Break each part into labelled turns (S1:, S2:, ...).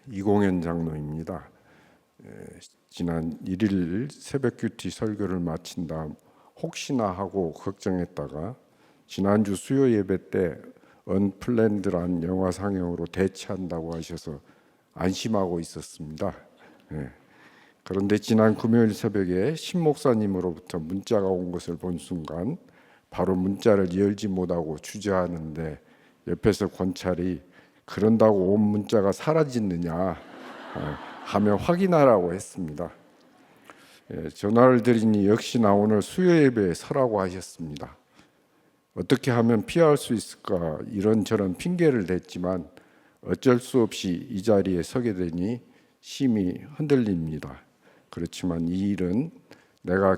S1: 이공현 장로입니다. 지난 1일 새벽 큐티 설교를 마친 다음 혹시나 하고 걱정했다가 지난주 수요 예배 때 언플랜드란 영화 상영으로 대체한다고 하셔서 안심하고 있었습니다. 그런데 지난 금요일 새벽에 신 목사님으로부터 문자가 온 것을 본 순간 바로 문자를 열지 못하고 주저하는데 옆에서 권찰이 그런다고 온 문자가 사라지느냐 하며 확인하라고 했습니다. 전화를 드리니 역시나 오늘 수요 예배에 서라고 하셨습니다. 어떻게 하면 피할 수 있을까 이런저런 핑계를 댔지만 어쩔 수 없이 이 자리에 서게 되니 심히 흔들립니다. 그렇지만 이 일은 내가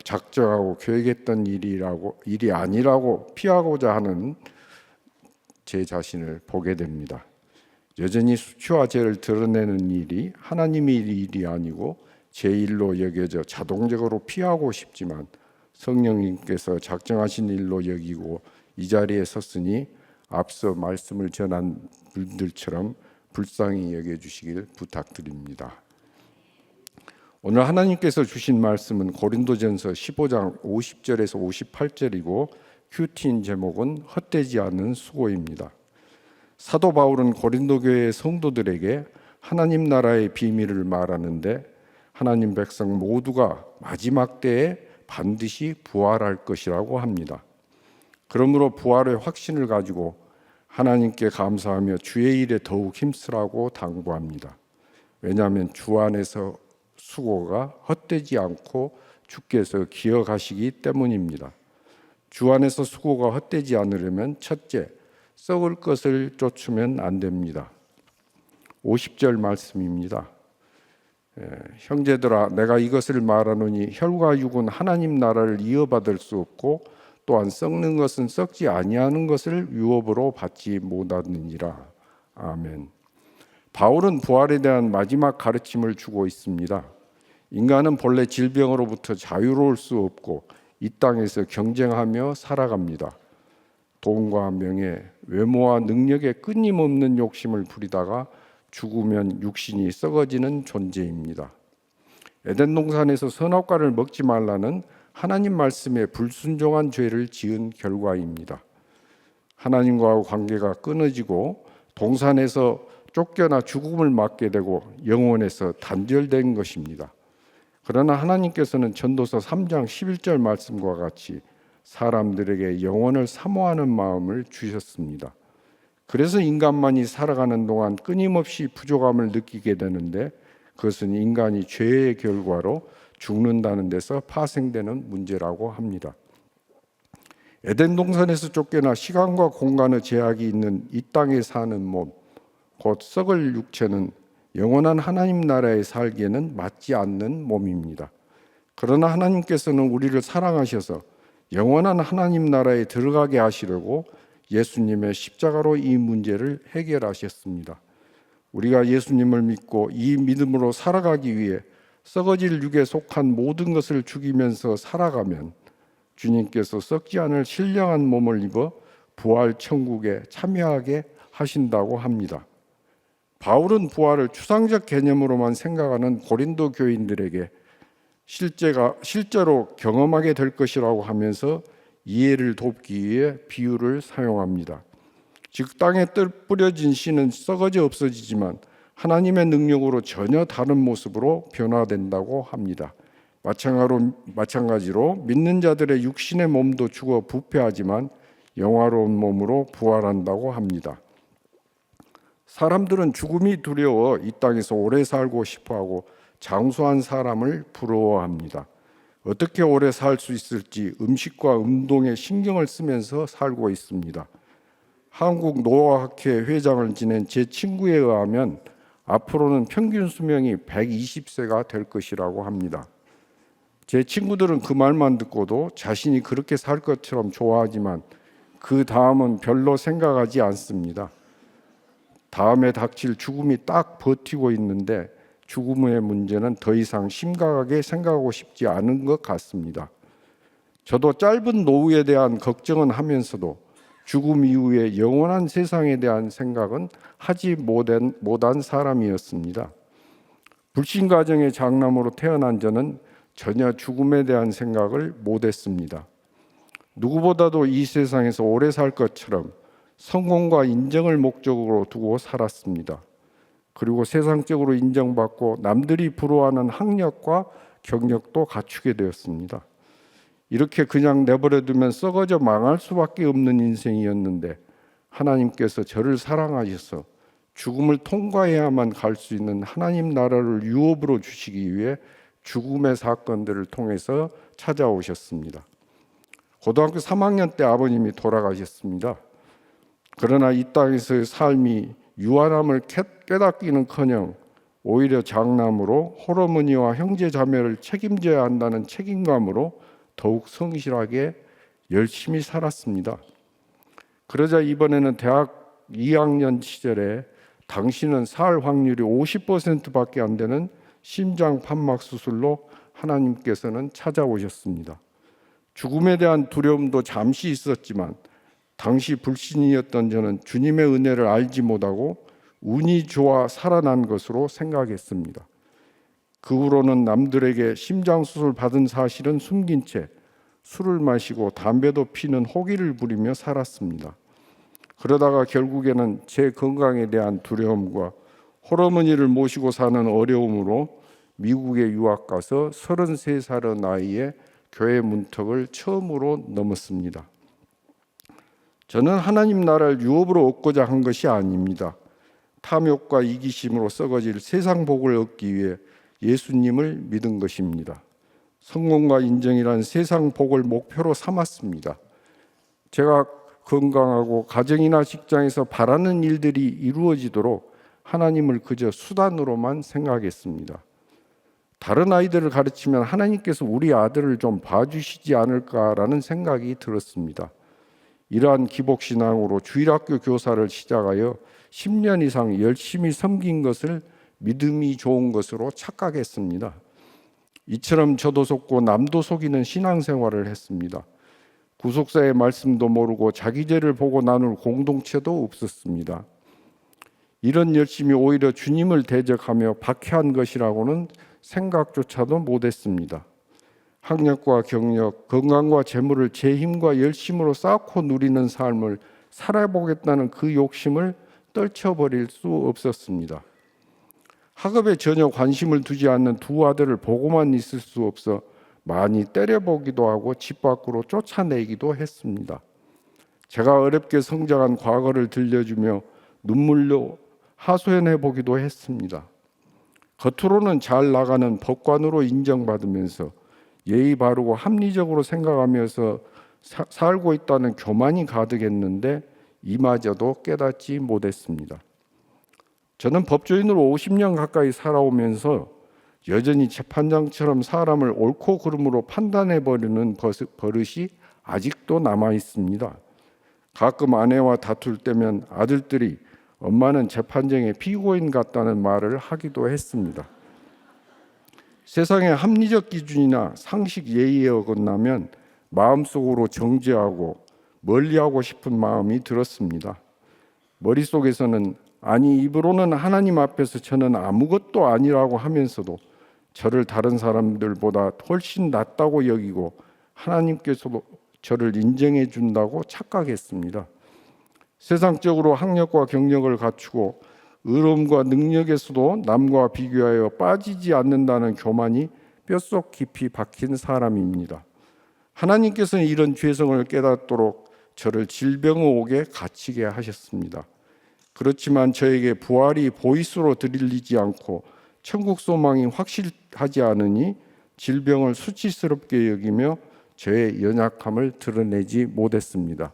S1: 작정하고 계획했던 일이 아니라고 피하고자 하는 제 자신을 보게 됩니다. 여전히 수치와 죄를 드러내는 일이 하나님의 일이 아니고 제 일로 여겨져 자동적으로 피하고 싶지만 성령님께서 작정하신 일로 여기고 이 자리에 섰으니 앞서 말씀을 전한 분들처럼 불쌍히 여겨주시길 부탁드립니다. 오늘 하나님께서 주신 말씀은 고린도전서 15장 50절에서 58절이고 큐티인 제목은 헛되지 않은 수고입니다. 사도 바울은 고린도 교회의 성도들에게 하나님 나라의 비밀을 말하는데 하나님 백성 모두가 마지막 때에 반드시 부활할 것이라고 합니다. 그러므로 부활의 확신을 가지고 하나님께 감사하며 주의 일에 더욱 힘쓰라고 당부합니다. 왜냐하면 주 안에서 수고가 헛되지 않고 주께서 기억하시기 때문입니다. 주 안에서 수고가 헛되지 않으려면 첫째, 썩을 것을 쫓으면 안 됩니다. 50절 말씀입니다. 형제들아 내가 이것을 말하노니 혈과 육은 하나님 나라를 이어받을 수 없고 또한 썩는 것은 썩지 아니하는 것을 유업으로 받지 못하느니라. 아멘. 바울은 부활에 대한 마지막 가르침을 주고 있습니다. 인간은 본래 질병으로부터 자유로울 수 없고 이 땅에서 경쟁하며 살아갑니다. 돈과 명예, 외모와 능력에 끊임없는 욕심을 부리다가 죽으면 육신이 썩어지는 존재입니다. 에덴 동산에서 선악과를 먹지 말라는 하나님 말씀에 불순종한 죄를 지은 결과입니다. 하나님과의 관계가 끊어지고 동산에서 쫓겨나 죽음을 맞게 되고 영혼에서 단절된 것입니다. 그러나 하나님께서는 전도서 3장 11절 말씀과 같이 사람들에게 영혼을 사모하는 마음을 주셨습니다. 그래서 인간만이 살아가는 동안 끊임없이 부족함을 느끼게 되는데 그것은 인간이 죄의 결과로 죽는다는 데서 파생되는 문제라고 합니다. 에덴 동산에서 쫓겨나 시간과 공간의 제약이 있는 이 땅에 사는 몸, 곧 썩을 육체는 영원한 하나님 나라에 살기에는 맞지 않는 몸입니다. 그러나 하나님께서는 우리를 사랑하셔서 영원한 하나님 나라에 들어가게 하시려고 예수님의 십자가로 이 문제를 해결하셨습니다. 우리가 예수님을 믿고 이 믿음으로 살아가기 위해 썩어질 육에 속한 모든 것을 죽이면서 살아가면 주님께서 썩지 않을 신령한 몸을 입어 부활 천국에 참여하게 하신다고 합니다. 바울은 부활을 추상적 개념으로만 생각하는 고린도 교인들에게 실제로 경험하게 될 것이라고 하면서 이해를 돕기 위해 비유를 사용합니다. 즉 땅에 뿌려진 씨는 썩어져 없어지지만 하나님의 능력으로 전혀 다른 모습으로 변화된다고 합니다. 마찬가지로 믿는 자들의 육신의 몸도 죽어 부패하지만 영화로운 몸으로 부활한다고 합니다. 사람들은 죽음이 두려워 이 땅에서 오래 살고 싶어하고 장수한 사람을 부러워합니다. 어떻게 오래 살 수 있을지 음식과 운동에 신경을 쓰면서 살고 있습니다. 한국 노화학회 회장을 지낸 제 친구에 의하면 앞으로는 평균 수명이 120세가 될 것이라고 합니다. 제 친구들은 그 말만 듣고도 자신이 그렇게 살 것처럼 좋아하지만 그 다음은 별로 생각하지 않습니다. 다음에 닥칠 죽음이 딱 버티고 있는데 죽음의 문제는 더 이상 심각하게 생각하고 싶지 않은 것 같습니다. 저도 짧은 노후에 대한 걱정은 하면서도 죽음 이후에 영원한 세상에 대한 생각은 하지 못한 사람이었습니다. 불신 가정의 장남으로 태어난 저는 전혀 죽음에 대한 생각을 못했습니다. 누구보다도 이 세상에서 오래 살 것처럼 성공과 인정을 목적으로 두고 살았습니다. 그리고 세상적으로 인정받고 남들이 부러워하는 학력과 경력도 갖추게 되었습니다. 이렇게 그냥 내버려두면 썩어져 망할 수밖에 없는 인생이었는데 하나님께서 저를 사랑하셔서 죽음을 통과해야만 갈 수 있는 하나님 나라를 유업으로 주시기 위해 죽음의 사건들을 통해서 찾아오셨습니다. 고등학교 3학년 때 아버님이 돌아가셨습니다. 그러나 이 땅에서의 삶이 유한함을 깨닫기는커녕 오히려 장남으로 홀어머니와 형제 자매를 책임져야 한다는 책임감으로 더욱 성실하게 열심히 살았습니다. 그러자 이번에는 대학 2학년 시절에 당신은 살 확률이 50%밖에 안 되는 심장 판막 수술로 하나님께서는 찾아오셨습니다. 죽음에 대한 두려움도 잠시 있었지만 당시 불신이었던 저는 주님의 은혜를 알지 못하고 운이 좋아 살아난 것으로 생각했습니다. 그 후로는 남들에게 심장수술 받은 사실은 숨긴 채 술을 마시고 담배도 피는 호기를 부리며 살았습니다. 그러다가 결국에는 제 건강에 대한 두려움과 홀어머니를 모시고 사는 어려움으로 미국에 유학 가서 33살의 나이에 교회 문턱을 처음으로 넘었습니다. 저는 하나님 나라를 유업으로 얻고자 한 것이 아닙니다. 탐욕과 이기심으로 썩어질 세상 복을 얻기 위해 예수님을 믿은 것입니다. 성공과 인정이란 세상 복을 목표로 삼았습니다. 제가 건강하고 가정이나 직장에서 바라는 일들이 이루어지도록 하나님을 그저 수단으로만 생각했습니다. 다른 아이들을 가르치면 하나님께서 우리 아들을 좀 봐주시지 않을까라는 생각이 들었습니다. 이러한 기복신앙으로 주일학교 교사를 시작하여 10년 이상 열심히 섬긴 것을 믿음이 좋은 것으로 착각했습니다. 이처럼 저도 속고 남도 속이는 신앙생활을 했습니다. 구속사의 말씀도 모르고 자기 죄를 보고 나눌 공동체도 없었습니다. 이런 열심이 오히려 주님을 대적하며 박해한 것이라고는 생각조차도 못했습니다. 학력과 경력, 건강과 재물을 제 힘과 열심으로 쌓고 누리는 삶을 살아보겠다는 그 욕심을 떨쳐버릴 수 없었습니다. 학업에 전혀 관심을 두지 않는 두 아들을 보고만 있을 수 없어 많이 때려보기도 하고 집 밖으로 쫓아내기도 했습니다. 제가 어렵게 성장한 과거를 들려주며 눈물로 하소연해보기도 했습니다. 겉으로는 잘 나가는 법관으로 인정받으면서 예의 바르고 합리적으로 생각하면서 살고 있다는 교만이 가득했는데 이마저도 깨닫지 못했습니다. 저는 법조인으로 50년 가까이 살아오면서 여전히 재판장처럼 사람을 옳고 그름으로 판단해버리는 버릇이 아직도 남아있습니다. 가끔 아내와 다툴 때면 아들들이 엄마는 재판정의 피고인 같다는 말을 하기도 했습니다. 세상의 합리적 기준이나 상식 예의에 어긋나면 마음속으로 정죄하고 멀리하고 싶은 마음이 들었습니다. 머릿속에서는 아니 입으로는 하나님 앞에서 저는 아무것도 아니라고 하면서도 저를 다른 사람들보다 훨씬 낫다고 여기고 하나님께서도 저를 인정해 준다고 착각했습니다. 세상적으로 학력과 경력을 갖추고 의로움과 능력에서도 남과 비교하여 빠지지 않는다는 교만이 뼛속 깊이 박힌 사람입니다. 하나님께서는 이런 죄성을 깨닫도록 저를 질병의 옥에 갇히게 하셨습니다. 그렇지만 저에게 부활이 보이스로 들리지 않고 천국 소망이 확실하지 않으니 질병을 수치스럽게 여기며 저의 연약함을 드러내지 못했습니다.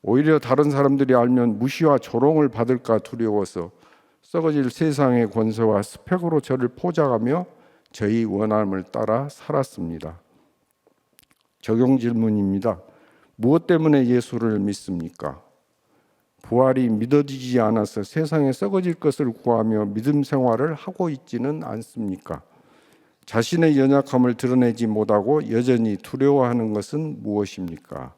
S1: 오히려 다른 사람들이 알면 무시와 조롱을 받을까 두려워서 썩어질 세상의 권세와 스펙으로 저를 포장하며 저희 원함을 따라 살았습니다. 적용 질문입니다. 무엇 때문에 예수를 믿습니까? 부활이 믿어지지 않아서 세상에 썩어질 것을 구하며 믿음 생활을 하고 있지는 않습니까? 자신의 연약함을 드러내지 못하고 여전히 두려워하는 것은 무엇입니까?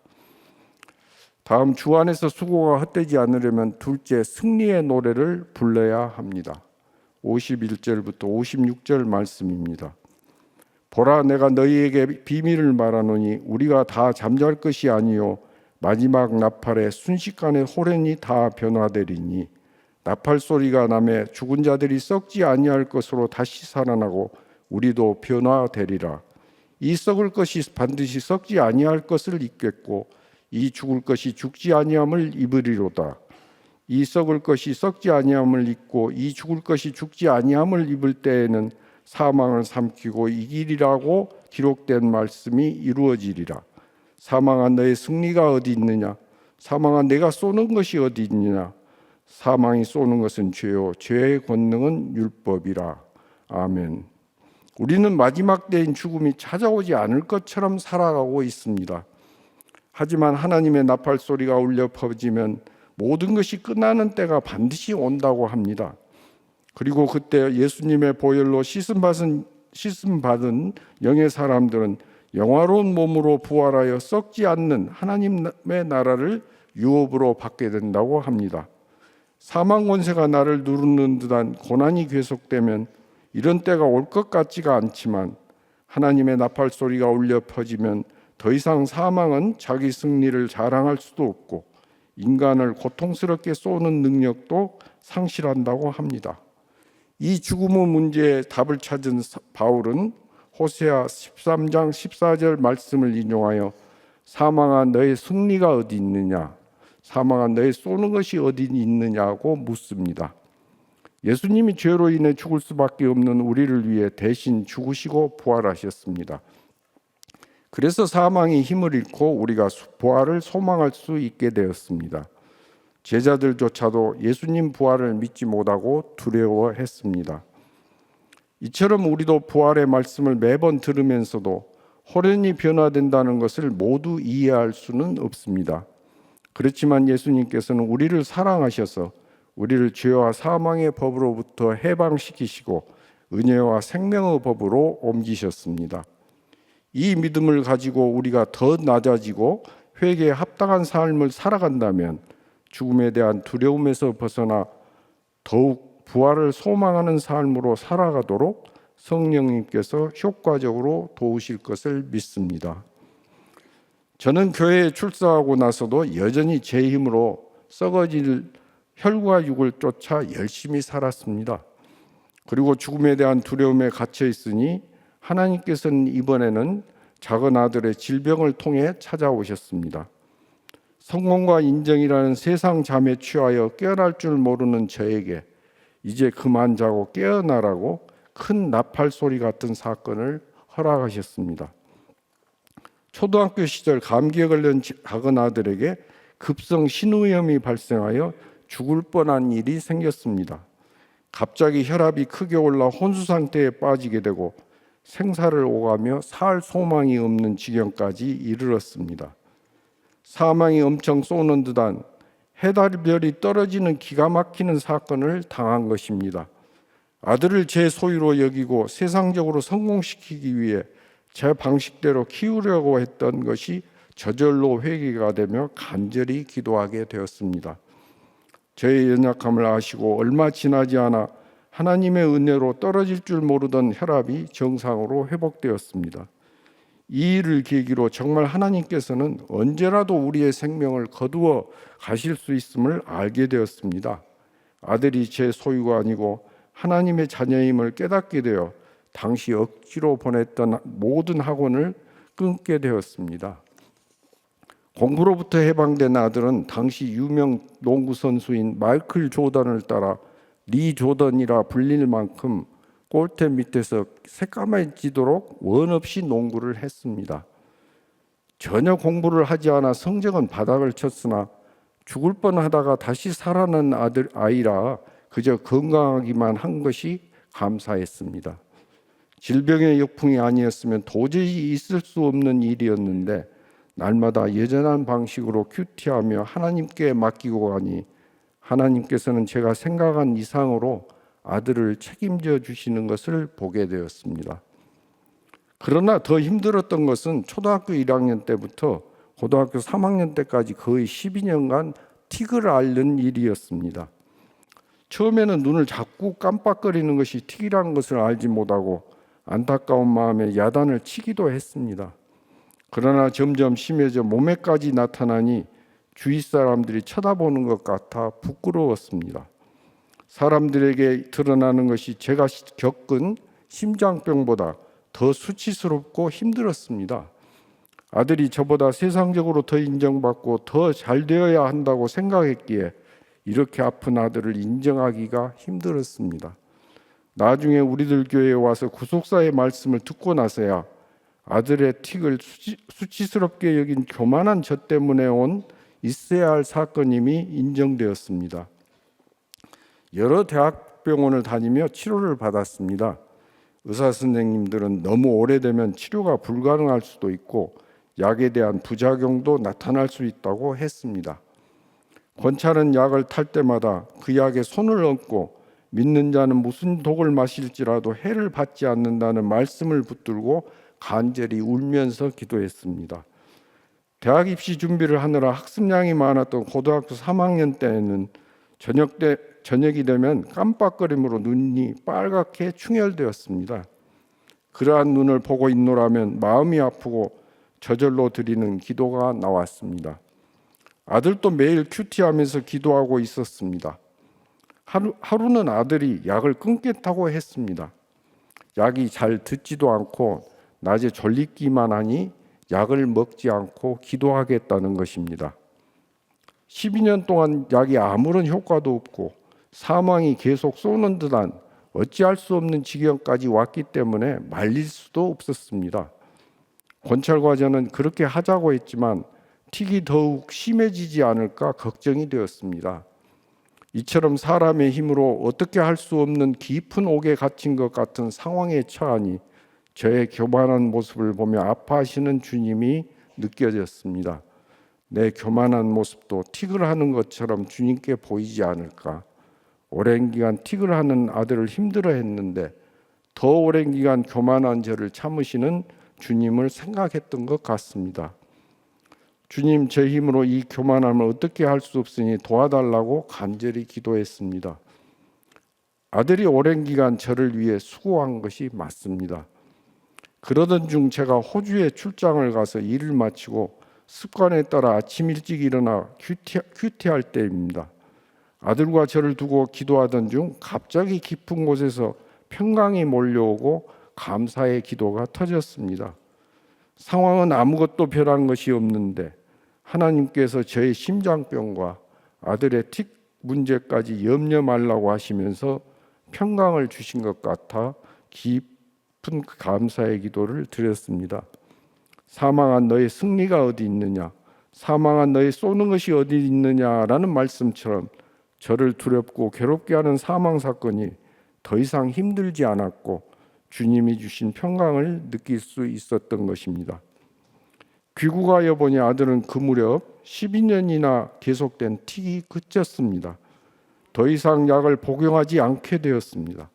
S1: 다음 주 안에서 수고가 헛되지 않으려면 둘째 승리의 노래를 불러야 합니다. 51절부터 56절 말씀입니다. 보라, 내가 너희에게 비밀을 말하노니 우리가 다 잠잘 것이 아니요 마지막 나팔에 순식간에 호련히 다 변화되리니 나팔 소리가 나매 죽은 자들이 썩지 아니할 것으로 다시 살아나고 우리도 변화되리라. 이 썩을 것이 반드시 썩지 아니할 것을 입겠고 이 죽을 것이 죽지 아니함을 입으리로다. 이 썩을 것이 썩지 아니함을 입고 이 죽을 것이 죽지 아니함을 입을 때에는 사망을 삼키고 이기리라고 기록된 말씀이 이루어지리라. 사망아, 너의 승리가 어디 있느냐? 사망아, 내가 쏘는 것이 어디 있느냐? 사망이 쏘는 것은 죄요 죄의 권능은 율법이라. 아멘. 우리는 마지막 때인 죽음이 찾아오지 않을 것처럼 살아가고 있습니다. 하지만 하나님의 나팔 소리가 울려 퍼지면 모든 것이 끝나는 때가 반드시 온다고 합니다. 그리고 그때 예수님의 보혈로 씻음 받은 영의 사람들은 영화로운 몸으로 부활하여 썩지 않는 하나님의 나라를 유업으로 받게 된다고 합니다. 사망 권세가 나를 누르는 듯한 고난이 계속되면 이런 때가 올 것 같지가 않지만 하나님의 나팔 소리가 울려 퍼지면 더 이상 사망은 자기 승리를 자랑할 수도 없고 인간을 고통스럽게 쏘는 능력도 상실한다고 합니다. 이 죽음의 문제에 답을 찾은 바울은 호세아 13장 14절 말씀을 인용하여 사망아, 너의 승리가 어디 있느냐? 사망아, 너의 쏘는 것이 어디 있느냐고 묻습니다. 예수님이 죄로 인해 죽을 수밖에 없는 우리를 위해 대신 죽으시고 부활하셨습니다. 그래서 사망이 힘을 잃고 우리가 부활을 소망할 수 있게 되었습니다. 제자들조차도 예수님 부활을 믿지 못하고 두려워했습니다. 이처럼 우리도 부활의 말씀을 매번 들으면서도 호련히 변화된다는 것을 모두 이해할 수는 없습니다. 그렇지만 예수님께서는 우리를 사랑하셔서 우리를 죄와 사망의 법으로부터 해방시키시고 은혜와 생명의 법으로 옮기셨습니다. 이 믿음을 가지고 우리가 더 낮아지고 회개에 합당한 삶을 살아간다면 죽음에 대한 두려움에서 벗어나 더욱 부활을 소망하는 삶으로 살아가도록 성령님께서 효과적으로 도우실 것을 믿습니다. 저는 교회에 출석하고 나서도 여전히 제 힘으로 썩어질 혈과 육을 쫓아 열심히 살았습니다. 그리고 죽음에 대한 두려움에 갇혀 있으니 하나님께서는 이번에는 작은 아들의 질병을 통해 찾아오셨습니다. 성공과 인정이라는 세상 잠에 취하여 깨어날 줄 모르는 저에게 이제 그만 자고 깨어나라고 큰 나팔 소리 같은 사건을 허락하셨습니다. 초등학교 시절 감기에 걸린 작은 아들에게 급성 신우염이 발생하여 죽을 뻔한 일이 생겼습니다. 갑자기 혈압이 크게 올라 혼수 상태에 빠지게 되고 생사를 오가며 살 소망이 없는 지경까지 이르렀습니다. 사망이 엄청 쏘는 듯한 해달별이 떨어지는 기가 막히는 사건을 당한 것입니다. 아들을 제 소유로 여기고 세상적으로 성공시키기 위해 제 방식대로 키우려고 했던 것이 저절로 회개가 되며 간절히 기도하게 되었습니다. 저의 연약함을 아시고 얼마 지나지 않아 하나님의 은혜로 떨어질 줄 모르던 혈압이 정상으로 회복되었습니다. 이 일을 계기로 정말 하나님께서는 언제라도 우리의 생명을 거두어 가실 수 있음을 알게 되었습니다. 아들이 제 소유가 아니고 하나님의 자녀임을 깨닫게 되어 당시 억지로 보냈던 모든 학원을 끊게 되었습니다. 공부로부터 해방된 아들은 당시 유명 농구 선수인 마이클 조던을 따라 리 조던이라 불릴 만큼 골대 밑에서 새까매지도록 원 없이 농구를 했습니다. 전혀 공부를 하지 않아 성적은 바닥을 쳤으나 죽을 뻔하다가 다시 살아난 아이라 그저 건강하기만 한 것이 감사했습니다. 질병의 역풍이 아니었으면 도저히 있을 수 없는 일이었는데 날마다 여전한 방식으로 큐티하며 하나님께 맡기고 가니 하나님께서는 제가 생각한 이상으로 아들을 책임져 주시는 것을 보게 되었습니다. 그러나 더 힘들었던 것은 초등학교 1학년 때부터 고등학교 3학년 때까지 거의 12년간 틱을 앓는 일이었습니다. 처음에는 눈을 자꾸 깜빡거리는 것이 틱이라는 것을 알지 못하고 안타까운 마음에 야단을 치기도 했습니다. 그러나 점점 심해져 몸에까지 나타나니 주위 사람들이 쳐다보는 것 같아 부끄러웠습니다. 사람들에게 드러나는 것이 제가 겪은 심장병보다 더 수치스럽고 힘들었습니다. 아들이 저보다 세상적으로 더 인정받고 더 잘 되어야 한다고 생각했기에 이렇게 아픈 아들을 인정하기가 힘들었습니다. 나중에 우리들 교회에 와서 구속사의 말씀을 듣고 나서야 아들의 틱을 수치스럽게 여긴 교만한 저 때문에 온 있어야 할 사건임이 인정되었습니다. 여러 대학병원을 다니며 치료를 받았습니다. 의사 선생님들은 너무 오래되면 치료가 불가능할 수도 있고 약에 대한 부작용도 나타날 수 있다고 했습니다. 권찰은 약을 탈 때마다 그 약에 손을 얹고 믿는 자는 무슨 독을 마실지라도 해를 받지 않는다는 말씀을 붙들고 간절히 울면서 기도했습니다. 대학 입시 준비를 하느라 학습량이 많았던 고등학교 3학년 때에는 저녁이 되면 깜빡거림으로 눈이 빨갛게 충혈되었습니다. 그러한 눈을 보고 있노라면 마음이 아프고 저절로 드리는 기도가 나왔습니다. 아들도 매일 큐티하면서 기도하고 있었습니다. 하루는 아들이 약을 끊겠다고 했습니다. 약이 잘 듣지도 않고 낮에 졸리기만 하니 약을 먹지 않고 기도하겠다는 것입니다. 12년 동안 약이 아무런 효과도 없고 사망이 계속 쏘는 듯한 어찌할 수 없는 지경까지 왔기 때문에 말릴 수도 없었습니다. 권찰과 저는 그렇게 하자고 했지만 틱이 더욱 심해지지 않을까 걱정이 되었습니다. 이처럼 사람의 힘으로 어떻게 할 수 없는 깊은 옥에 갇힌 것 같은 상황에 처하니 저의 교만한 모습을 보며 아파하시는 주님이 느껴졌습니다. 내 교만한 모습도 틱을 하는 것처럼 주님께 보이지 않을까. 오랜 기간 틱을 하는 아들을 힘들어했는데 더 오랜 기간 교만한 저를 참으시는 주님을 생각했던 것 같습니다. 주님, 제 힘으로 이 교만함을 어떻게 할 수 없으니 도와달라고 간절히 기도했습니다. 아들이 오랜 기간 저를 위해 수고한 것이 맞습니다. 그러던 중 제가 호주에 출장을 가서 일을 마치고 습관에 따라 아침 일찍 일어나 큐티할 때입니다. 아들과 저를 두고 기도하던 중 갑자기 깊은 곳에서 평강이 몰려오고 감사의 기도가 터졌습니다. 상황은 아무것도 변한 것이 없는데 하나님께서 저의 심장병과 아들의 틱 문제까지 염려 말라고 하시면서 평강을 주신 것 같아 깊은 감사의 기도를 드렸습니다. 사망한 너의 승리가 어디 있느냐, 사망한 너의 쏘는 것이 어디 있느냐라는 말씀처럼 저를 두렵고 괴롭게 하는 사망 사건이 더 이상 힘들지 않았고 주님이 주신 평강을 느낄 수 있었던 것입니다. 귀국하여 보니 아들은 그 무렵 12년이나 계속된 틱이 그쳤습니다. 더 이상 약을 복용하지 않게 되었습니다.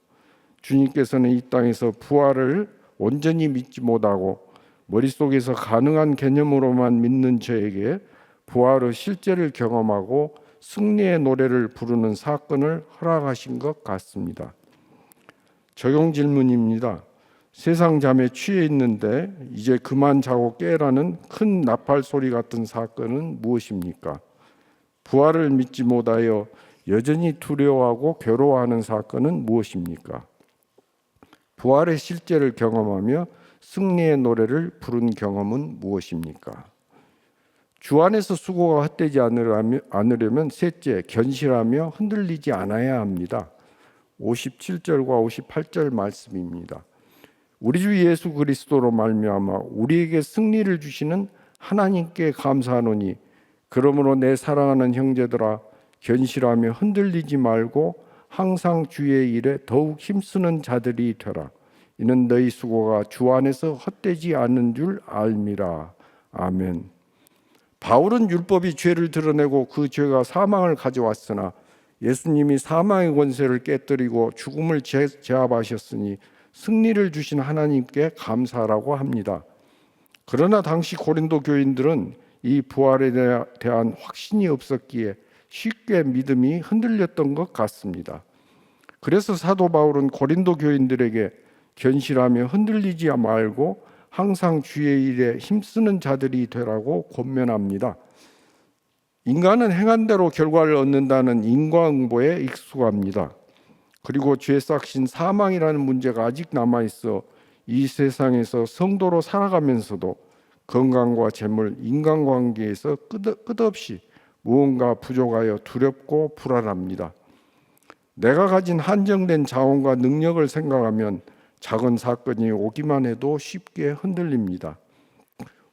S1: 주님께서는 이 땅에서 부활을 온전히 믿지 못하고 머릿속에서 가능한 개념으로만 믿는 저에게 부활의 실제를 경험하고 승리의 노래를 부르는 사건을 허락하신 것 같습니다. 적용 질문입니다. 세상 잠에 취해 있는데 이제 그만 자고 깨라는 큰 나팔 소리 같은 사건은 무엇입니까? 부활을 믿지 못하여 여전히 두려워하고 괴로워하는 사건은 무엇입니까? 부활의 실제를 경험하며 승리의 노래를 부른 경험은 무엇입니까? 주 안에서 수고가 헛되지 않으려면 셋째, 견실하며 흔들리지 않아야 합니다. 57절과 58절 말씀입니다. 우리 주 예수 그리스도로 말미암아 우리에게 승리를 주시는 하나님께 감사하노니 그러므로 내 사랑하는 형제들아 견실하며 흔들리지 말고 항상 주의 일에 더욱 힘쓰는 자들이 되라. 이는 너희 수고가 주 안에서 헛되지 않는 줄 알미라. 아멘. 바울은 율법이 죄를 드러내고 그 죄가 사망을 가져왔으나 예수님이 사망의 권세를 깨뜨리고 죽음을 제압하셨으니 승리를 주신 하나님께 감사라고 합니다. 그러나 당시 고린도 교인들은 이 부활에 대한 확신이 없었기에 쉽게 믿음이 흔들렸던 것 같습니다. 그래서 사도 바울은 고린도 교인들에게 견실하며 흔들리지 말고 항상 주의 일에 힘쓰는 자들이 되라고 권면합니다. 인간은 행한 대로 결과를 얻는다는 인과응보에 익숙합니다. 그리고 죄 삭신 사망이라는 문제가 아직 남아있어 이 세상에서 성도로 살아가면서도 건강과 재물, 인간관계에서 끝없이 무언가 부족하여 두렵고 불안합니다. 내가 가진 한정된 자원과 능력을 생각하면 작은 사건이 오기만 해도 쉽게 흔들립니다.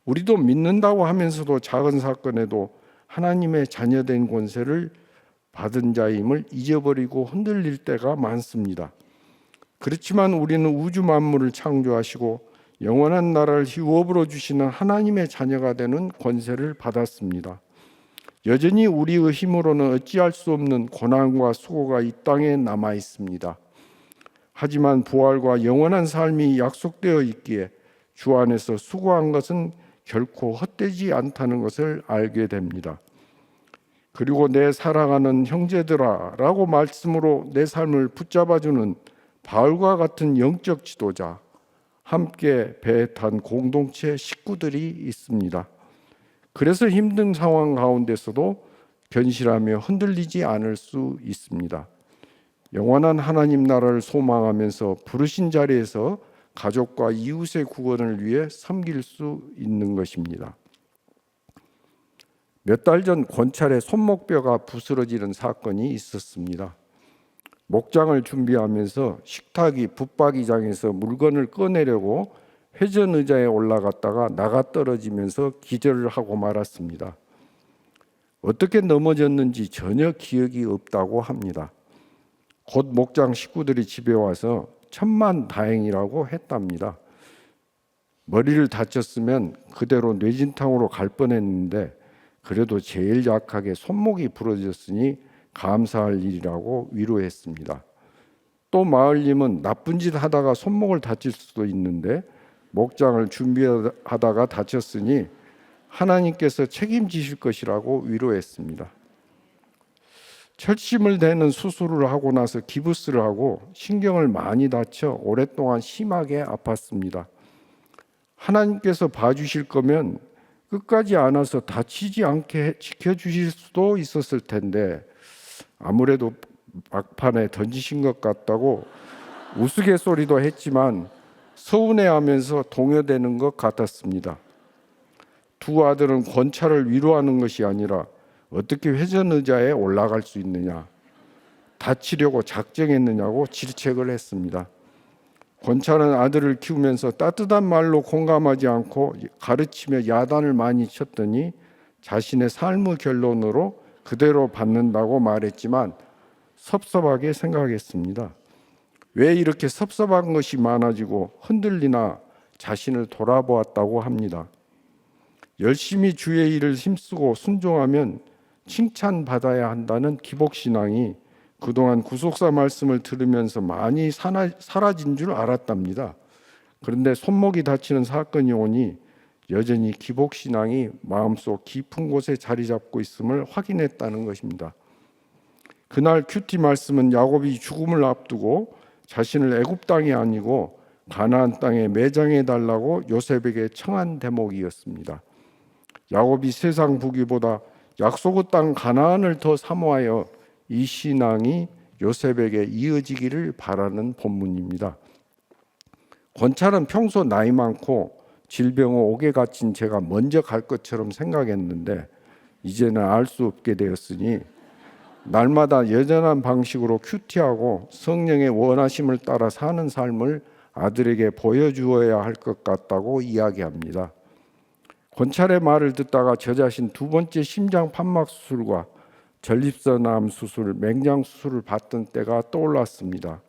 S1: 우리도 믿는다고 하면서도 작은 사건에도 하나님의 자녀된 권세를 받은 자임을 잊어버리고 흔들릴 때가 많습니다. 그렇지만 우리는 우주 만물을 창조하시고 영원한 나라를 휴업으로 주시는 하나님의 자녀가 되는 권세를 받았습니다. 여전히 우리의 힘으로는 어찌할 수 없는 고난과 수고가 이 땅에 남아 있습니다. 하지만 부활과 영원한 삶이 약속되어 있기에 주 안에서 수고한 것은 결코 헛되지 않다는 것을 알게 됩니다. 그리고 내 사랑하는 형제들아 라고 말씀으로 내 삶을 붙잡아주는 바울과 같은 영적 지도자, 함께 배에 탄 공동체 식구들이 있습니다. 그래서 힘든 상황 가운데서도 견실하며 흔들리지 않을 수 있습니다. 영원한 하나님 나라를 소망하면서 부르신 자리에서 가족과 이웃의 구원을 위해 섬길 수 있는 것입니다. 몇 달 전 권찰에 손목뼈가 부스러지는 사건이 있었습니다. 목장을 준비하면서 식탁이 붙박이장에서 물건을 꺼내려고 회전 의자에 올라갔다가 나가 떨어지면서 기절을 하고 말았습니다. 어떻게 넘어졌는지 전혀 기억이 없다고 합니다. 곧 목장 식구들이 집에 와서 천만다행이라고 했답니다. 머리를 다쳤으면 그대로 뇌진탕으로 갈 뻔했는데 그래도 제일 약하게 손목이 부러졌으니 감사할 일이라고 위로했습니다. 또 마을님은 나쁜 짓 하다가 손목을 다칠 수도 있는데 목장을 준비하다가 다쳤으니 하나님께서 책임지실 것이라고 위로했습니다. 철심을 대는 수술을 하고 나서 기부스를 하고 신경을 많이 다쳐 오랫동안 심하게 아팠습니다. 하나님께서 봐주실 거면 끝까지 안아서 다치지 않게 지켜주실 수도 있었을 텐데 아무래도 막판에 던지신 것 같다고 우스갯소리도 했지만 서운해하면서 동요되는 것 같았습니다. 두 아들은 권찰을 위로하는 것이 아니라 어떻게 회전 의자에 올라갈 수 있느냐, 다치려고 작정했느냐고 질책을 했습니다. 권찰은 아들을 키우면서 따뜻한 말로 공감하지 않고 가르치며 야단을 많이 쳤더니 자신의 삶의 결론으로 그대로 받는다고 말했지만 섭섭하게 생각했습니다. 왜 이렇게 섭섭한 것이 많아지고 흔들리나 자신을 돌아보았다고 합니다. 열심히 주의 일을 힘쓰고 순종하면 칭찬받아야 한다는 기복신앙이 그동안 구속사 말씀을 들으면서 많이 사라진 줄 알았답니다. 그런데 손목이 다치는 사건이 오니 여전히 기복신앙이 마음속 깊은 곳에 자리 잡고 있음을 확인했다는 것입니다. 그날 큐티 말씀은 야곱이 죽음을 앞두고 자신을 애굽 땅이 아니고 가나안 땅에 매장해 달라고 요셉에게 청한 대목이었습니다. 야곱이 세상 부귀보다 약속의 땅 가나안을 더 사모하여 이 신앙이 요셉에게 이어지기를 바라는 본문입니다. 권찰은 평소 나이 많고 질병의 옥에 갇힌 제가 먼저 갈 것처럼 생각했는데 이제는 알 수 없게 되었으니 날마다 여전한 방식으로 큐티하고 성령의 원하심을 따라 사는 삶을 아들에게 보여주어야 할 것 같다고 이야기합니다. 권찰의 말을 듣다가 저 자신 두 번째 심장 판막 수술과 전립선암 수술, 맹장 수술을 받던 때가 떠올랐습니다.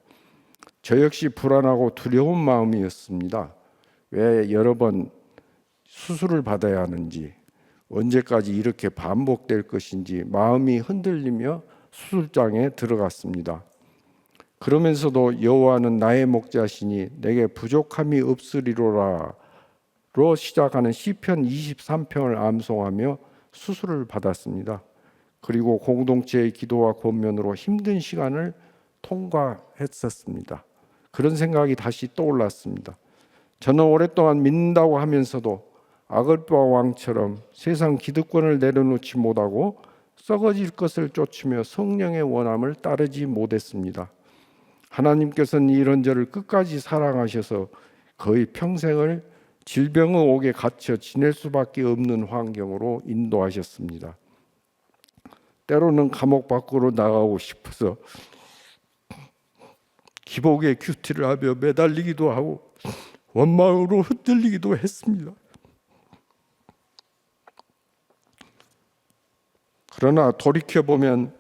S1: 저 역시 불안하고 두려운 마음이었습니다. 왜 여러 번 수술을 받아야 하는지, 언제까지 이렇게 반복될 것인지 마음이 흔들리며 수술장에 들어갔습니다. 그러면서도 여호와는 나의 목자시니 내게 부족함이 없으리로라 시작하는 시편 23편을 암송하며 수술을 받았습니다. 그리고 공동체의 기도와 권면으로 힘든 시간을 통과했었습니다. 그런 생각이 다시 떠올랐습니다. 저는 오랫동안 믿는다고 하면서도 아글바 왕처럼 세상 기득권을 내려놓지 못하고 썩어질 것을 쫓으며 성령의 원함을 따르지 못했습니다. 하나님께서는 이런 저를 끝까지 사랑하셔서 거의 평생을 질병의 옥에 갇혀 지낼 수밖에 없는 환경으로 인도하셨습니다. 때로는 감옥 밖으로 나가고 싶어서 기복에 큐티를 하며 매달리기도 하고 원망으로 흔들리기도 했습니다. 그러나 돌이켜보면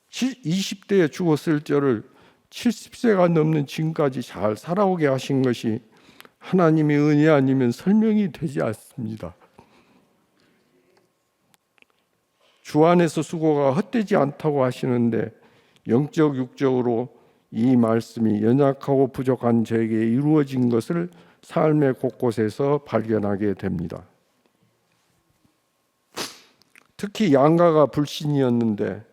S1: 20대에 죽었을 저를 70세가 넘는 지금까지 잘 살아오게 하신 것이 하나님의 은혜 아니면 설명이 되지 않습니다. 주 안에서 수고가 헛되지 않다고 하시는데 영적 육적으로 이 말씀이 연약하고 부족한 저에게 이루어진 것을 삶의 곳곳에서 발견하게 됩니다. 특히 양가가 불신이었는데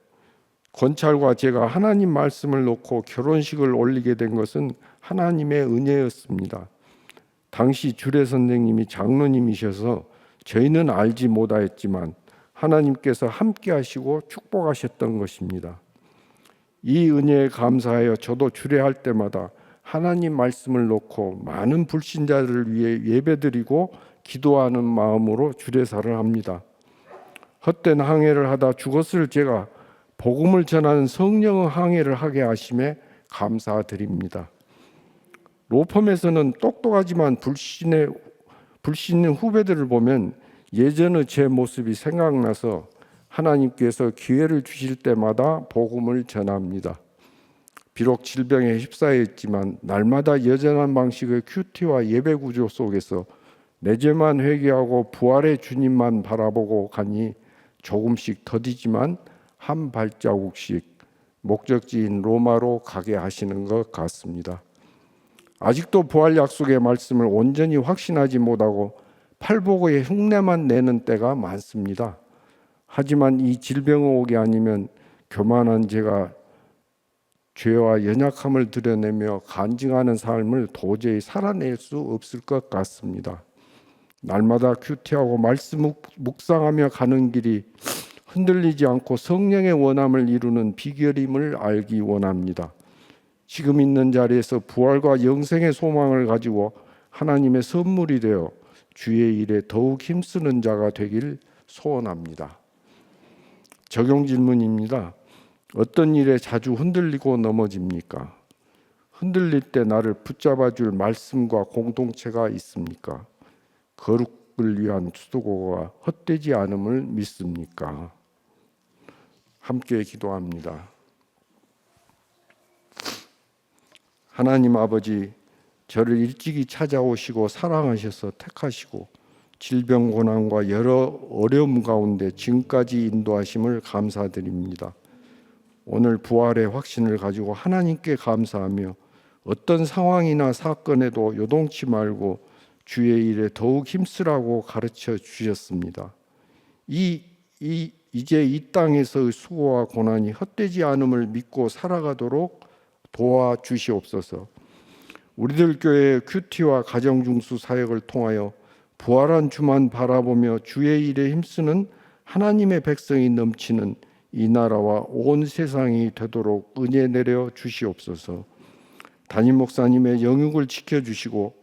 S1: 권찰과 제가 하나님 말씀을 놓고 결혼식을 올리게 된 것은 하나님의 은혜였습니다. 당시 주례 선생님이 장로님이셔서 저희는 알지 못하였지만 하나님께서 함께 하시고 축복하셨던 것입니다. 이 은혜에 감사하여 저도 주례할 때마다 하나님 말씀을 놓고 많은 불신자들을 위해 예배드리고 기도하는 마음으로 주례사를 합니다. 헛된 항해를 하다 죽었을 제가 복음을 전하는 성령의 항해를 하게 하심에 감사드립니다. 로펌에서는 똑똑하지만 불신의 후배들을 보면 예전의 제 모습이 생각나서 하나님께서 기회를 주실 때마다 복음을 전합니다. 비록 질병에 휩싸여 있지만 날마다 여전한 방식의 큐티와 예배 구조 속에서 내 죄만 회개하고 부활의 주님만 바라보고 가니 조금씩 더디지만 한 발자국씩 목적지인 로마로 가게 하시는 것 같습니다. 아직도 부활 약속의 말씀을 온전히 확신하지 못하고 팔복의 흉내만 내는 때가 많습니다. 하지만 이 질병의 옥이 아니면 교만한 제가 죄와 연약함을 드러내며 간증하는 삶을 도저히 살아낼 수 없을 것 같습니다. 날마다 큐티하고 말씀 묵상하며 가는 길이 흔들리지 않고 성령의 원함을 이루는 비결임을 알기 원합니다. 지금 있는 자리에서 부활과 영생의 소망을 가지고 하나님의 선물이 되어 주의 일에 더욱 힘쓰는 자가 되길 소원합니다. 적용 질문입니다. 어떤 일에 자주 흔들리고 넘어집니까? 흔들릴 때 나를 붙잡아 줄 말씀과 공동체가 있습니까? 거룩을 위한 수고가 헛되지 않음을 믿습니까? 함께 기도합니다. 하나님 아버지, 저를 일찍이 찾아오시고 사랑하셔서 택하시고 질병 고난과 여러 어려움 가운데 지금까지 인도하심을 감사드립니다. 오늘 부활의 확신을 가지고 하나님께 감사하며 어떤 상황이나 사건에도 요동치 말고 주의 일에 더욱 힘쓰라고 가르쳐 주셨습니다. 이제 이 땅에서의 수고와 고난이 헛되지 않음을 믿고 살아가도록 도와주시옵소서. 우리들 교회의 큐티와 가정중수 사역을 통하여 부활한 주만 바라보며 주의 일에 힘쓰는 하나님의 백성이 넘치는 이 나라와 온 세상이 되도록 은혜 내려 주시옵소서. 담임 목사님의 영육을 지켜주시고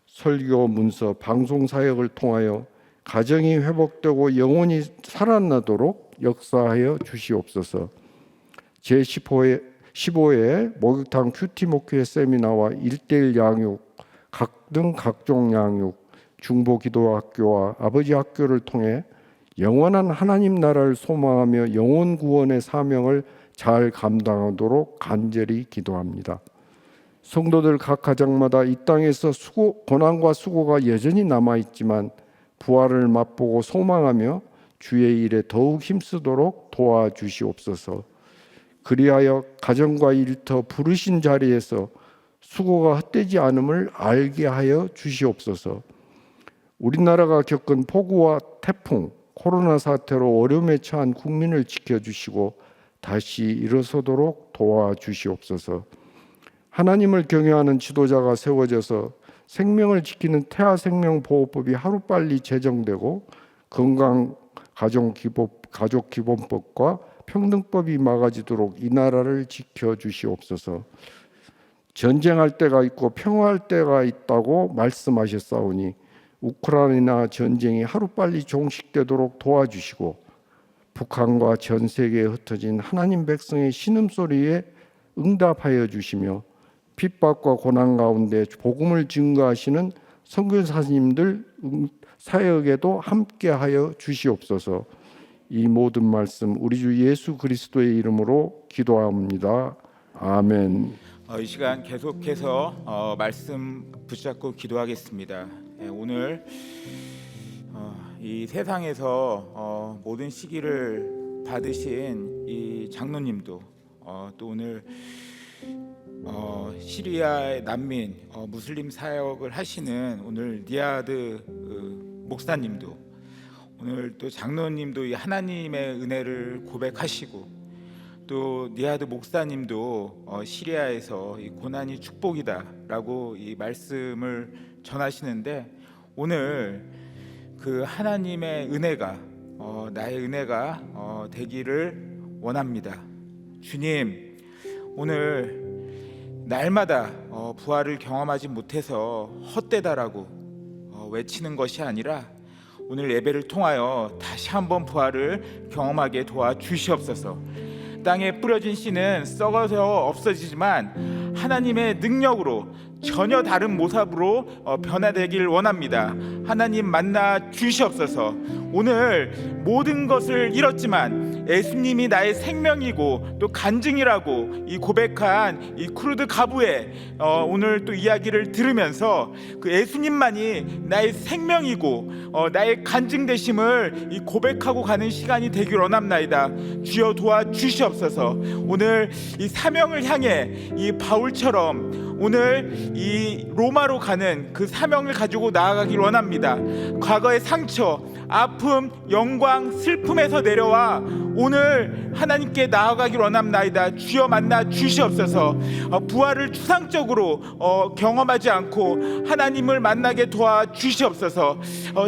S1: 설교, 문서, 방송 사역을 통하여 가정이 회복되고 영혼이 살아나도록 역사하여 주시옵소서. 제15회 목욕탕 큐티 목회 세미나와 1:1 양육 등 각종 양육, 중보 기도학교와 아버지 학교를 통해 영원한 하나님 나라를 소망하며 영혼 구원의 사명을 잘 감당하도록 간절히 기도합니다. 성도들 각 가정마다 이 땅에서 고난과 수고가 여전히 남아있지만 부활을 맛보고 소망하며 주의 일에 더욱 힘쓰도록 도와주시옵소서. 그리하여 가정과 일터 부르신 자리에서 수고가 헛되지 않음을 알게 하여 주시옵소서. 우리나라가 겪은 폭우와 태풍, 코로나 사태로 어려움에 처한 국민을 지켜주시고 다시 일어서도록 도와주시옵소서. 하나님을 경외하는 지도자가 세워져서 생명을 지키는 태아생명보호법이 하루빨리 제정되고 건강 가족 기본법과 평등법이 막아지도록 이 나라를 지켜주시옵소서. 전쟁할 때가 있고 평화할 때가 있다고 말씀하셨사오니 우크라이나 전쟁이 하루빨리 종식되도록 도와주시고 북한과 전 세계에 흩어진 하나님 백성의 신음소리에 응답하여 주시며 핍박과 고난 가운데 복음을 증거하시는 선교사님들 사역에도 함께하여 주시옵소서. 이 모든 말씀 우리 주 예수 그리스도의 이름으로 기도합니다. 아멘.
S2: 이 시간 계속해서 말씀 붙잡고 기도하겠습니다. 오늘 이 세상에서 모든 시기를 받으신 이 장로님도 또 오늘 시리아의 난민 무슬림 사역을 하시는 오늘 니아드 목사님도 오늘 또 장로님도 이 하나님의 은혜를 고백하시고 또 니아드 목사님도 시리아에서 이 고난이 축복이다라고 이 말씀을 전하시는데 오늘 그 하나님의 은혜가 나의 은혜가 되기를 원합니다. 주님, 오늘 날마다 부활을 경험하지 못해서 헛되다라고 외치는 것이 아니라 오늘 예배를 통하여 다시 한번 부활을 경험하게 도와주시옵소서. 땅에 뿌려진 씨는 썩어서 없어지지만 하나님의 능력으로 전혀 다른 모습으로 변화되길 원합니다. 하나님 만나 주시옵소서. 오늘 모든 것을 잃었지만 예수님이 나의 생명이고 또 간증이라고 이 고백한 이 쿠르드 가부의 오늘 또 이야기를 들으면서 그 예수님만이 나의 생명이고 나의 간증 되심을 이 고백하고 가는 시간이 되길 원합나이다. 주여 도와주시옵소서. 오늘 이 사명을 향해 이 바울처럼 오늘 이 로마로 가는 그 사명을 가지고 나아가길 원합니다. 과거의 상처, 아픔, 영광, 슬픔에서 내려와 오늘 하나님께 나아가길 원합나이다. 주여 만나 주시옵소서. 부활을 추상적으로 경험하지 않고 하나님을 만나게 도와주시옵소서.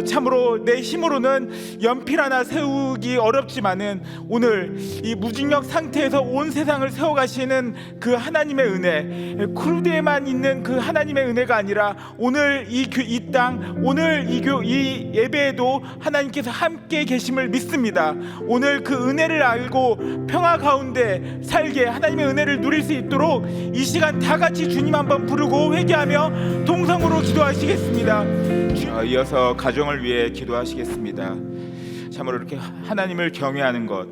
S2: 참으로 내 힘으로는 연필 하나 세우기 어렵지만은 오늘 이 무중력 상태에서 온 세상을 세워가시는 그 하나님의 은혜, 쿠르드에만 있는 그 하나님의 은혜가 아니라 오늘 이 땅, 오늘 이 예배에도 하나님께서 함께 계심을 믿습니다. 오늘 그 은혜를 알고 평화 가운데 살게 하나님의 은혜를 누릴 수 있도록 이 시간 다 같이 주님 한번 부르고 회개하며 동성으로 기도하시겠습니다. 이어서 가정을 위해 기도하시겠습니다. 참으로 이렇게 하나님을 경외하는 것,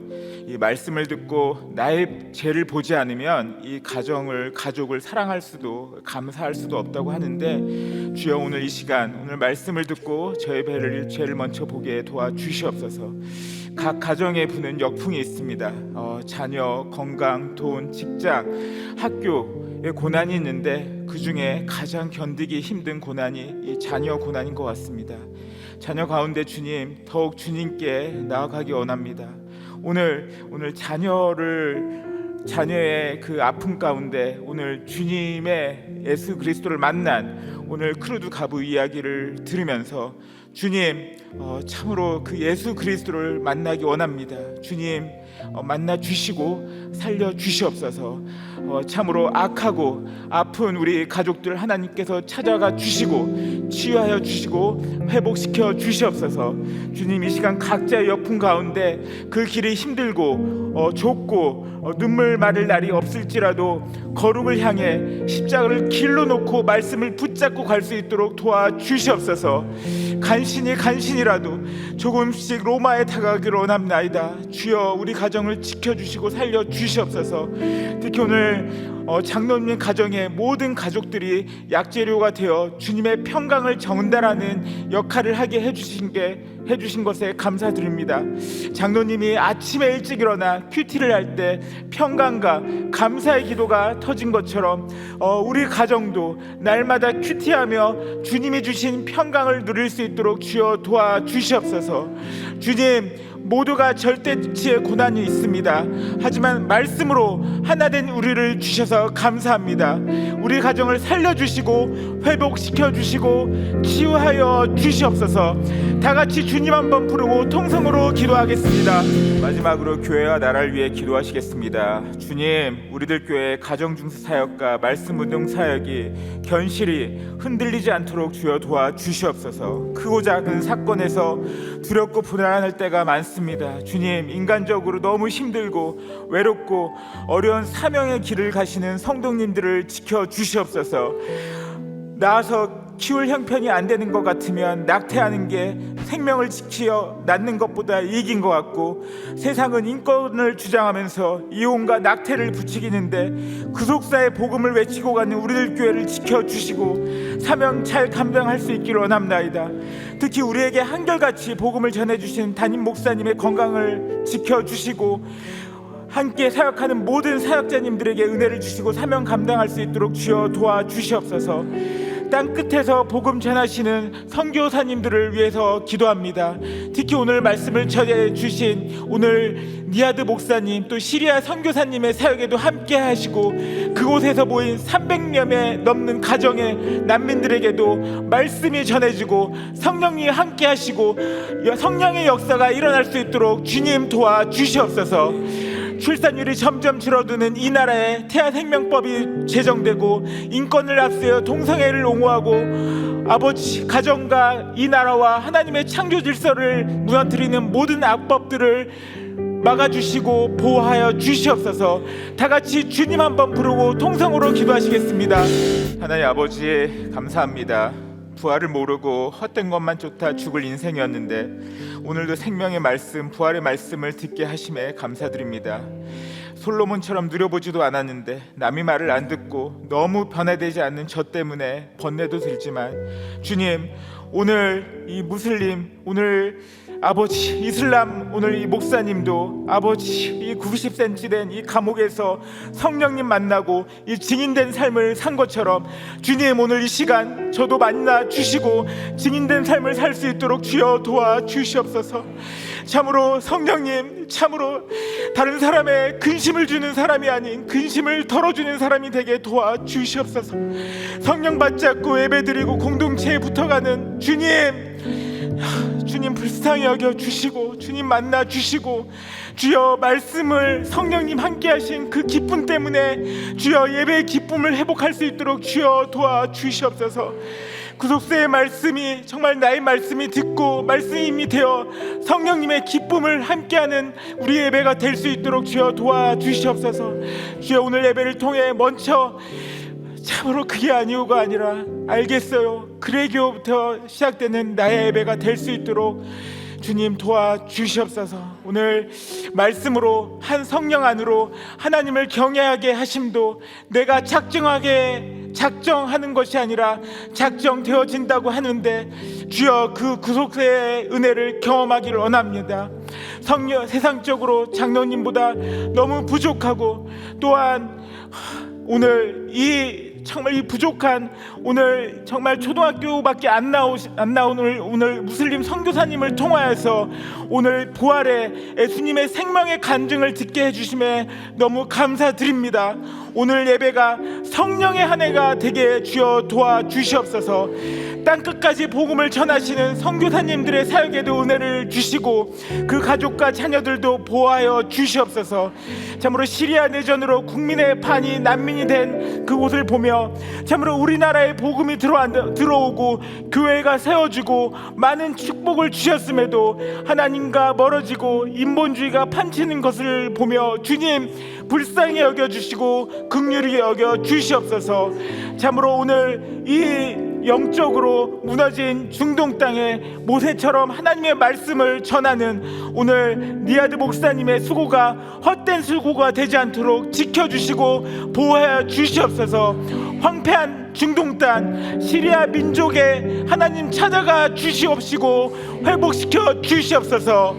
S2: 이 말씀을 듣고 나의 죄를 보지 않으면 이 가족을 사랑할 수도 감사할 수도 없다고 하는데 주여 오늘 이 시간 오늘 말씀을 듣고 저의 죄를 먼저 보게 도와주시옵소서. 각 가정에 부는 역풍이 있습니다. 자녀, 건강, 돈, 직장, 학교에 고난이 있는데 그 중에 가장 견디기 힘든 고난이 이 자녀 고난인 것 같습니다. 자녀 가운데 주님 더욱 주님께 나아가기 원합니다. 오늘 자녀의 그 아픔 가운데 오늘 주님의 예수 그리스도를 만난 오늘 크루드 가부 이야기를 들으면서 주님 참으로 그 예수 그리스도를 만나기 원합니다. 주님 만나 주시고 살려 주시옵소서. 참으로 악하고 아픈 우리 가족들 하나님께서 찾아가 주시고 치유하여 주시고 회복시켜 주시옵소서. 주님 이 시간 각자의 역풍 가운데 그 길이 힘들고 좁고 눈물 마를 날이 없을지라도 거룩을 향해 십자가를 길로 놓고 말씀을 붙잡고 갈 수 있도록 도와주시옵소서. 간신이라도 조금씩 로마에 다가가기를 원합나이다. 주여 우리 가정을 지켜주시고 살려주시옵소서. 특히 오늘 장로님 가정의 모든 가족들이 약재료가 되어 주님의 평강을 전달하는 역할을 하게 해주신 게 해주신 것에 감사드립니다. 장로님이 아침에 일찍 일어나 큐티를 할 때 평강과 감사의 기도가 터진 것처럼 우리 가정도 날마다 큐티하며 주님이 주신 평강을 누릴 수 있도록 주여 도와주시옵소서. 주님, 모두가 절대치의 고난이 있습니다. 하지만 말씀으로 하나된 우리를 주셔서 감사합니다. 우리 가정을 살려주시고 회복시켜주시고 치유하여 주시옵소서. 다같이 주님 한번 부르고 통성으로 기도하겠습니다. 마지막으로 교회와 나라를 위해 기도하시겠습니다. 주님, 우리들 교회 가정중수 사역과 말씀운동 사역이 견실히 흔들리지 않도록 주여 도와주시옵소서. 크고 작은 사건에서 두렵고 불안할 때가 많습니다. 주님, 인간적으로 너무 힘들고 외롭고 어려운 사명의 길을 가시는 성도님들을 지켜주시옵소서. 낳아서 키울 형편이 안 되는 것 같으면 낙태하는 게 생명을 지키어 낳는 것보다 이익인 것 같고, 세상은 인권을 주장하면서 이혼과 낙태를 부추기는데 구속사의 복음을 외치고 가는 우리들 교회를 지켜주시고 사명 잘 감당할 수 있기를 원합나이다. 특히 우리에게 한결같이 복음을 전해주신 담임 목사님의 건강을 지켜주시고 함께 사역하는 모든 사역자님들에게 은혜를 주시고 사명 감당할 수 있도록 주여 도와주시옵소서. 땅 끝에서 복음 전하시는 선교사님들을 위해서 기도합니다. 특히 오늘 말씀을 전해주신 오늘 니아드 목사님, 또 시리아 선교사님의 사역에도 함께 하시고 그곳에서 모인 300명에 넘는 가정의 난민들에게도 말씀이 전해지고 성령이 함께 하시고 성령의 역사가 일어날 수 있도록 주님 도와주시옵소서. 출산율이 점점 줄어드는 이 나라에 태아생명법이 제정되고 인권을 앞세워 동성애를 옹호하고 아버지 가정과 이 나라와 하나님의 창조 질서를 무너뜨리는 모든 악법들을 막아주시고 보호하여 주시옵소서. 다같이 주님 한번 부르고 통성으로 기도하시겠습니다. 하나님 아버지, 감사합니다. 부활을 모르고 헛된 것만 쫓아 죽을 인생이었는데 오늘도 생명의 말씀, 부활의 말씀을 듣게 하심에 감사드립니다. 솔로몬처럼 누려보지도 않았는데 남의 말을 안 듣고 너무 변화되지 않는 저 때문에 번뇌도 들지만 주님, 오늘 이 무슬림, 오늘 아버지 이슬람, 오늘 이 목사님도 아버지 이 90cm 된 이 감옥에서 성령님 만나고 이 증인된 삶을 산 것처럼 주님, 오늘 이 시간 저도 만나 주시고 증인된 삶을 살 수 있도록 주여 도와주시옵소서. 참으로 성령님, 참으로 다른 사람의 근심을 주는 사람이 아닌 근심을 덜어주는 사람이 되게 도와주시옵소서. 성령 받잡고 예배드리고 공동체에 붙어가는 주님 불쌍히 여겨주시고 주님 만나주시고 주여 말씀을 성령님 함께 하신 그 기쁨 때문에 주여 예배의 기쁨을 회복할 수 있도록 주여 도와주시옵소서. 구속사의 말씀이 정말 나의 말씀이 듣고 말씀이 되어 성령님의 기쁨을 함께하는 우리 예배가 될 수 있도록 주여 도와주시옵소서. 주여 오늘 예배를 통해 먼저 참으로 그게 아니오가 아니라 알겠어요, 그레교부터 시작되는 나의 예배가 될 수 있도록 주님 도와주시옵소서. 오늘 말씀으로 한 성령 안으로 하나님을 경외하게 하심도 내가 작정하는 것이 아니라 작정되어진다고 하는데 주여 그 구속의 은혜를 경험하기를 원합니다. 세상적으로 장로님보다 너무 부족하고 또한 오늘 정말 이 부족한 오늘 정말 초등학교밖에 안 나온 오늘 무슬림 선교사님을 통하여서 오늘 부활의 예수님의 생명의 간증을 듣게 해주심에 너무 감사드립니다. 오늘 예배가 성령의 한 해가 되게 주여 도와주시옵소서. 땅끝까지 복음을 전하시는 선교사님들의 사역에도 은혜를 주시고 그 가족과 자녀들도 보호하여 주시옵소서. 참으로 시리아 내전으로 국민의 반이 난민이 된 그곳을 보며 참으로 우리나라에 복음이 들어오고 교회가 세워지고 많은 축복을 주셨음에도 하나님과 멀어지고 인본주의가 판치는 것을 보며 주님 불쌍히 여겨주시고 긍휼히 여겨주시옵소서. 참으로 오늘 이 영적으로 무너진 중동 땅에 모세처럼 하나님의 말씀을 전하는 오늘 니아드 목사님의 수고가 헛된 수고가 되지 않도록 지켜주시고 보호해 주시옵소서. 황폐한 중동 땅 시리아 민족에 하나님 찾아가 주시옵시고 회복시켜 주시옵소서.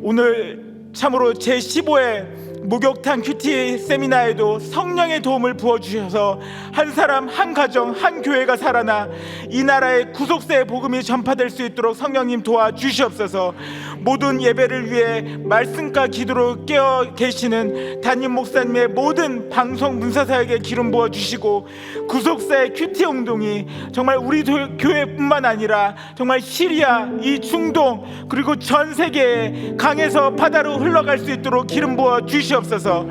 S2: 오늘 참으로 제15회 목욕탕 큐티 세미나에도 성령의 도움을 부어주셔서 한 사람, 한 가정, 한 교회가 살아나 이 나라의 구속세의 복음이 전파될 수 있도록 성령님 도와주시옵소서. 모든 예배를 위해 말씀과 기도로 깨어 계시는 담임 목사님의 모든 방송 문사사역에 기름 부어주시고, 구속사의 큐티 운동이 정말 우리 교회뿐만 아니라 정말 시리아, 이 중동, 그리고 전 세계에 강에서 바다로 흘러갈 수 있도록 기름 부어 주시옵소서.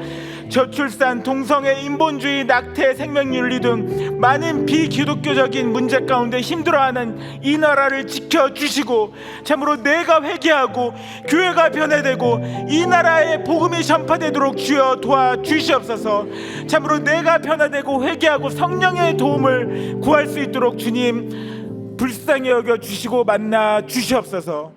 S2: 저출산, 동성애, 인본주의, 낙태, 생명윤리 등 많은 비기독교적인 문제 가운데 힘들어하는 이 나라를 지켜주시고, 참으로 내가 회개하고 교회가 변화되고 이 나라의 복음이 전파되도록 주여 도와주시옵소서. 참으로 내가 변화되고 회개하고 성령의 도움을 구할 수 있도록 주님 불쌍히 여겨 주시고 만나 주시옵소서.